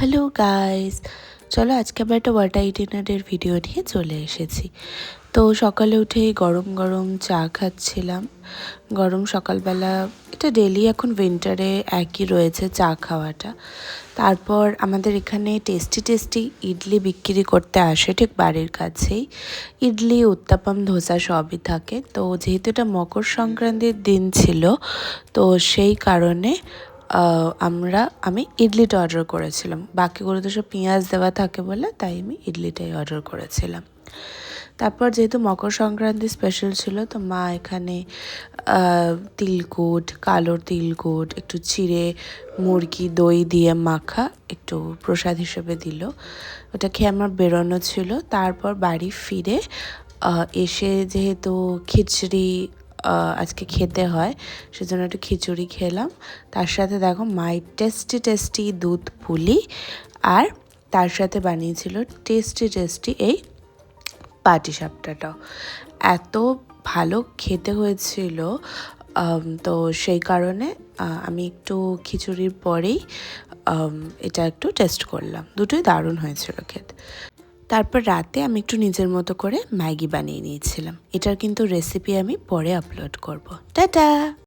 Hello guys, চলো আজকে আমরা একটা ওয়াটার ডিনারের ভিডিও নিয়ে চলে এসেছি। তো সকালে উঠে গরম গরম চা খাচ্ছিলাম। গরম সকালবেলা এটা ডেলি এখন উইন্টারে একই রয়েছে চা খাওয়াটা। তারপর আমাদের এখানে টেস্টি টেস্টি ইডলি বিক্রি করতে আসে ঠিক বাড়ির কাছেই। ইডলি, উত্তাপাম, ধোসা সবই থাকে। তো যেহেতু এটা মকর সংক্রান্তির দিন ছিল, তো সেই কারণে আমি ইডলিটা অর্ডার করেছিলাম। বাকিগুলো তো সব পেঁয়াজ দেওয়া থাকে বলে তাই আমি ইডলিটাই অর্ডার করেছিলাম। তারপর যেহেতু মকর সংক্রান্তি স্পেশাল ছিল, তো মা এখানে তিলকুট, কালো তিলকুট একটু চিড়ে মুরগি দই দিয়ে মাখা একটু প্রসাদ হিসেবে দিল। ওটা খেয়ে আমার বেরোনো ছিল। তারপর বাড়ি ফিরে এসে যেহেতু খিচড়ি আজকে খেতে হয়, সেজন্য একটু খিচুড়ি খেলাম। তার সাথে দেখো মায়ের টেস্টি টেস্টি দুধ পুলি, আর তার সাথে বানিয়েছিল টেস্টি টেস্টি এই পাটিসাপটাটাও। এত ভালো খেতে হয়েছিল, তো সেই কারণে আমি একটু খিচুড়ির পরেই এটা একটু টেস্ট করলাম। দুটোই দারুণ হয়েছিল খেতে। তারপর রাতে আমি একটু নিজের মতো করে ম্যাগি বানিয়ে নিয়েছিলাম। এটার কিন্তু রেসিপি আমি পরে আপলোড করব। টাটা।